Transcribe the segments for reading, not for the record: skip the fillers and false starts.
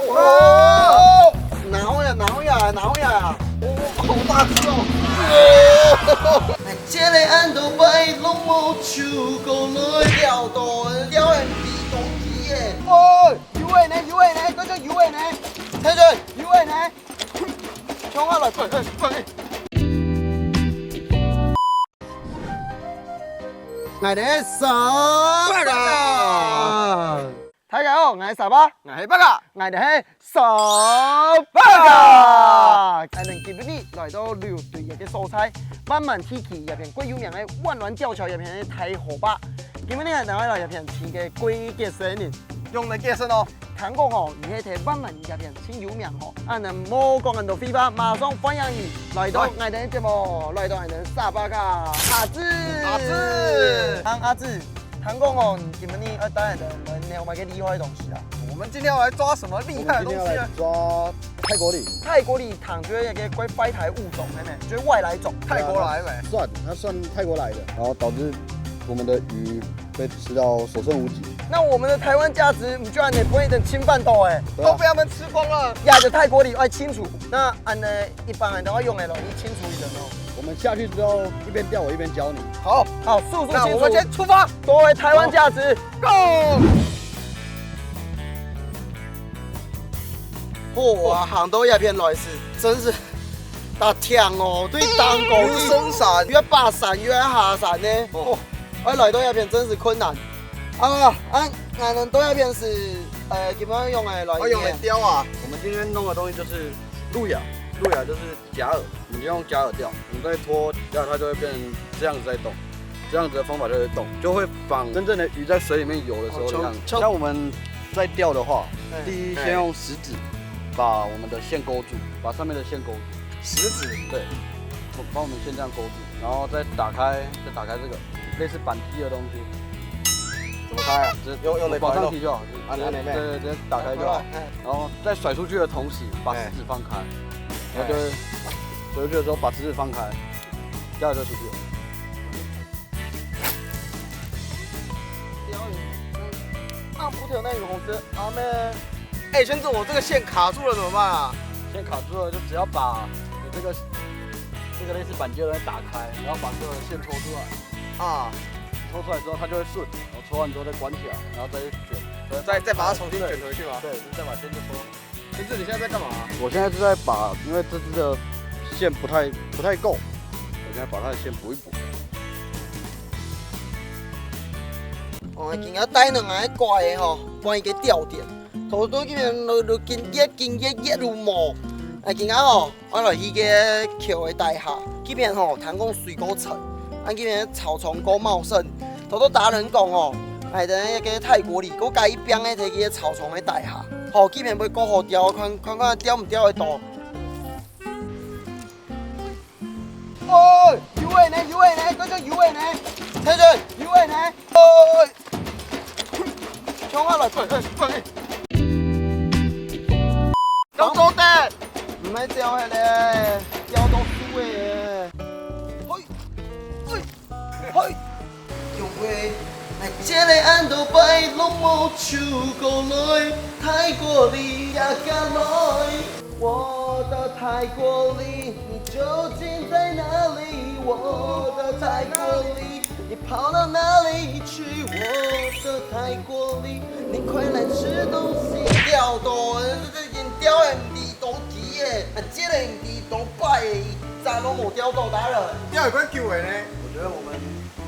哦，哪位啊！好大只哦！这个俺都摆拢无手过来钓到，钓人地动机的。哦，有诶呢，嗰種有诶呢，睇住有诶呢，衝下來，快！我哋十八個，大家好，我係十八，我係八個，我哋係十八個。我哋今日來到旅遊隊嘅所在，萬萬天氣入邊最有名嘅萬巒吊橋入邊嘅太河壩。今日呢，我哋來入邊試嘅龜嘅生呢，用嚟健身哦。聽講哦，而且睇萬巒入邊先有名哦。我哋冇講咁多廢話，馬上歡迎你來到我哋嘅節目，來到我哋十八個阿志。阿志，唐公哦，你们要带来的有买个厉害的东西啊？我们今天要来抓什么厉害的东西呢？抓泰国鲤。泰国鲤，唐觉得一个怪台物种，妹妹，就是外来种，泰国来没？它算泰国来的，然后导致我们的鱼被吃到所剩无几。那我们的台湾价值，居然也不会等侵犯到哎，都被他们吃光了。压着泰国鲤要清楚，那按呢一般人都要用的咯，你清楚一点哦。我们下去之后一边钓我一边教你。好，速速清楚。我们先出发，夺回台湾价值 ，Go！ 哇，行到一片來時，真是搭聽哦，對當狗要升山，要爬山，要下山呢。哦，我來到一片真是困難。俺們到一片是點樣用來？我用來釣啊。我們今天弄的東西就是路亞，路亞就是假饵，你就用假饵釣，你再拖假饵它就會變成這樣子在動。這樣子的方法就會動，就會仿真正的魚在水裡面游的時候一樣。像我們在釣的話，第一先用食指把我們的線勾住，把上面的線勾住。食指對，幫我們先這樣勾住，然後再打開這個類似扳機的東西。怎麼開啊？用往上提就好，對，直接打開就好。然後在甩出去的同時，把食指放開，然後就是甩出去的時候把食指放開，這樣就出去了。那不条那个红色，阿妹。哎，轩子，我这个线卡住了怎么办啊？线卡住了就只要把你这个类似扳机的东西打开，然后把这个线抽出来。啊，抽出来之后它就会顺，然后抽完之后再关起来，然后再去卷，再把它重新卷回去吗？对，再把线就抽。轩子，你现在在干嘛？我现在是在把，因为这只的线不太够，我现在把它的线补一补。哦，今仔带两个怪的吼，关伊个吊点，头都叫人落经热如毛。今仔吼，我来去个桥的底下，这边吼，谈讲水果层，这边草丛够茂盛。头都达人讲哦，来等一个泰国里，我加一边的摕去草丛的底下，吼，这边要够好钓，看钓唔钓得到。哦，有诶呢，嗰種有诶呢，睇住有诶呢，哦。衝下來，快！咁多啲，唔係釣係咧，釣到枯嘅。去，用嘅係這裡俺都擺攏冇出過來，泰國裡也敢來。我的泰國裡，你究竟在哪裡？我的泰國裡。你跑到哪里去？我的泰國裡，你快來吃東西。釣到，這人釣人地都急耶，這個人地都敗耶，咋都冇釣到達人。釣有關救人呢？我覺得我們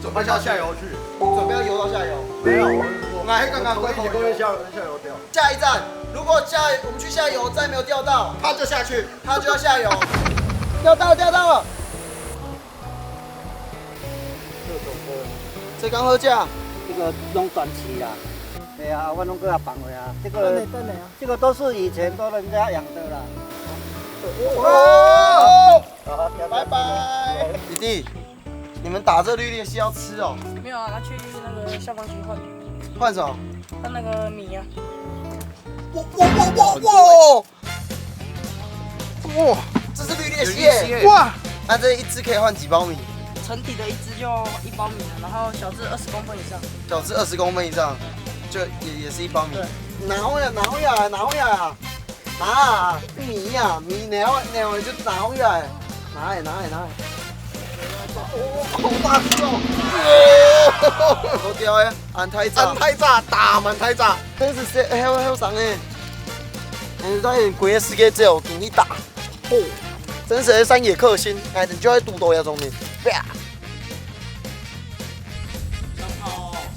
準備到下游去，準備要游到下游？沒有，我剛剛一起過去下游釣。下一站，如果我們去下游再沒有釣到，他就下去，他就要下游。釣到了。這剛好價，這個弄短期啦，對啊，我弄個要綁回啊，這個都是以前都人家養的啦。哦，拜拜。弟弟，你們打這綠鬣蜥要吃哦？沒有啊，他去那個消防局換。換什麼？換那個米啊。哇！這是綠鬣蜥耶！哇！那這一隻可以換幾包米？成體的一隻就1包米了，然後小隻20公分以上。小隻20公分以上，就也是1包米。對。拿回来，拿回来，拿回来啊！拿啊，米呀，米拿回就拿回来，拿来，拿来，拿来。哦，好大只哦！好屌诶，安太炸，安太炸，大满太炸，真是好爽诶！你在规个世界只有给你打，哦，真是山野克星，哎，你就在肚兜遐中面，啪！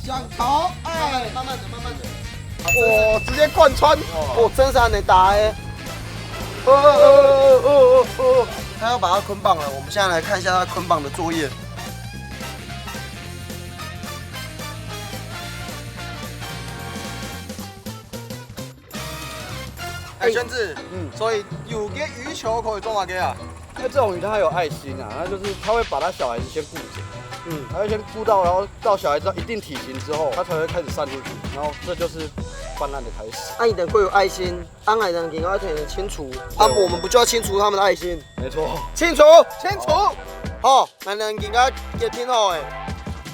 想逃，哎，慢慢整，慢慢整。哇，直接贯穿，哦，真是安尼打诶！他要把它捆绑了，我们现在来看一下他捆绑的作业。哎，轩子，所以有个鱼球可以做哪个啊？因为这种鱼它有爱心啊，它就是它会把它小孩子先顾着，它会先顾到，然后到小孩子到一定体型之后，它才会开始散出去，然后这就是泛滥的开始。爱人会有爱心，当爱人给我很清楚，我们不就要清除他们的爱心？没错，清除，清除。好，爱人给我也挺好的，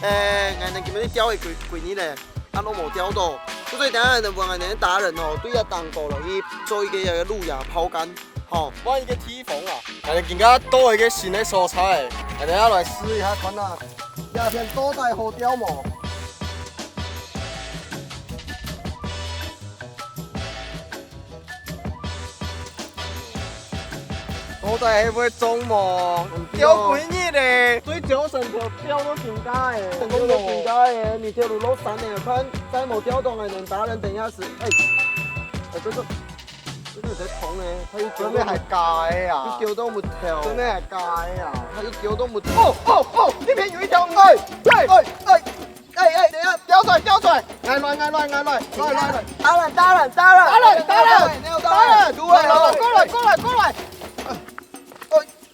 爱人今日钓的几年嘞，拢无钓到。所以等下就问爱人达人哦，对啊，当过落去做一个路亚抛竿，吼，我一个铁缝啊，人更加多一个新的蔬菜，人家来试一下看啊，夏天多带好钓嘛。我在会中嘛，钓几日嘞？水九成条钓都挺大诶，都挺大诶，你钓路落山诶，看再冇钓到爱人达人，等一下是，这个在痛诶，他一真的系假的呀！一钓都冇跳，真的系假的呀！他一钓都冇跳。哦，那边有一条鱼，等一下，叼出来，来，达人，过来，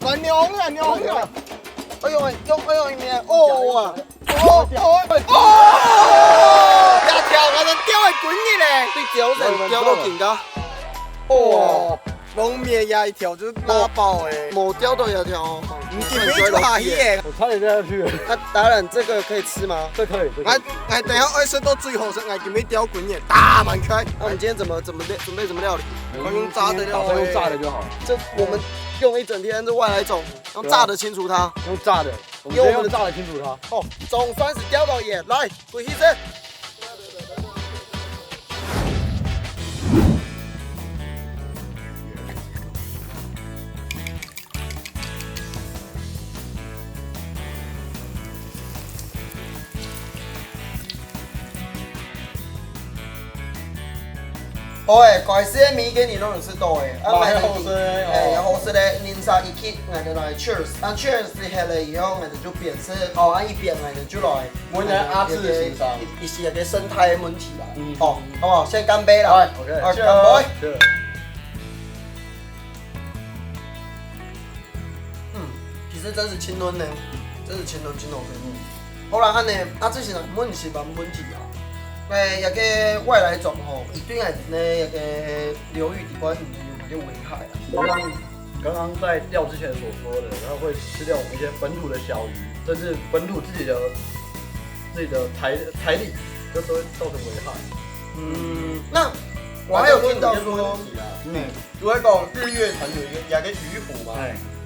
来牛了，哎呦，面呀跳，我能钓的滚你嘞！对钓人钓到劲噶，龙面呀一条就是拉爆诶，冇钓到一条，你没抓下去，我差点掉下去。达人这个可以吃吗？这可以，我等下爱吃到最后是爱准备钓滚你，大满开。那我们今天准备怎么料理？用炸的料，用炸的就好。这我们用一整天这外来种，用炸的清除它。用炸的，我们用炸的清除它。哦，总算是钓到野，来，跪起身。哦，怪死的物件你拢是倒诶，好吃诶，好吃嘞，零三一起，俺就来 cheers，当 cheers 下来以后，俺就变色，俺一变俺就来，我来阿志的欣赏，一是一个生态的问题啦，好不好？先干杯啦，OK， 干杯。其实真是清润呢，真是清润真好吃。好啦，安尼，这是问是蛮问题啊。一个外来种吼，伊对俺呢一个流域底关有一些危害啊。就像刚刚在钓之前所说的，它会吃掉我们一些本土的小鱼，甚至本土自己的台里，这都会造成危害。那我还有听到说，如果讲日月潭有一个鱼湖嘛，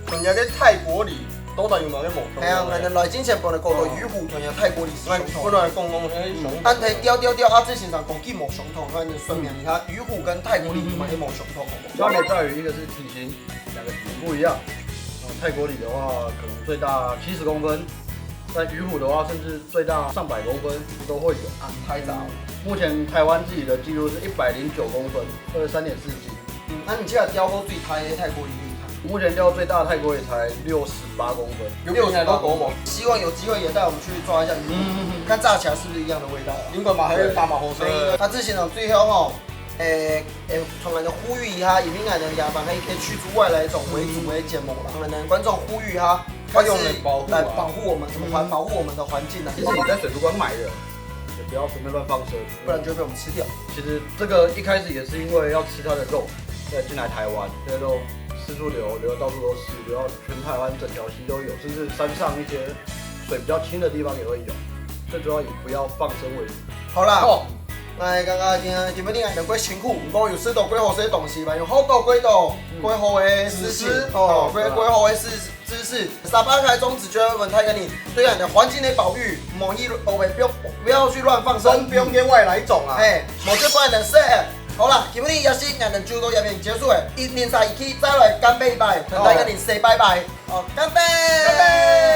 同一个泰国里。都在用那个木头。系啊，人来之前帮你讲到鱼湖同样泰国历史相同。本来讲熊，但係钓，这现场讲计无相同，反正说明一下鱼湖跟泰国鲤嘛也无相同。差别在于一个是体型，两个体型不一样。泰国鲤的话，可能最大70公分，但鱼湖的话，甚至最大上百公分都会有。太早。目前台湾自己的记录是109公分，23.4斤。那你现在钓过最大的泰国鲤？目前钓最大的泰国也才68公分，68公分。希望有机会也带我们去抓一下鱼，看炸起来是不是一样的味道。尽管嘛，还是大马好吃。他之前最后吼，从来就呼吁一下，以民来的亚凡可以去除外来种为主为节目啦。我们的观众呼吁他，要用来保护我们，怎么保护我们的环境呢？其实你在水族馆买的，也不要随便乱放生，不然就会被我们吃掉。其实这个一开始也是因为要吃它的肉，再进来台湾，这些肉。四处流到处都是，流到全台湾整条溪都有，甚至山上一些水比较清的地方也会有。最主要以不要放生为主。好啦，感觉基本上两过辛苦，不过有适度过好些东西吧，有好多过多过好的事情哦，过好的知识。300开宗旨就要问他跟你对你的环境的保育，不要去乱放生，不用跟外来种啊。无这款的说。好啦，基本上也是俺们就到这边结束诶，一年赛一起再来干杯拜，大家跟你 say 拜拜，哦，干杯！干杯！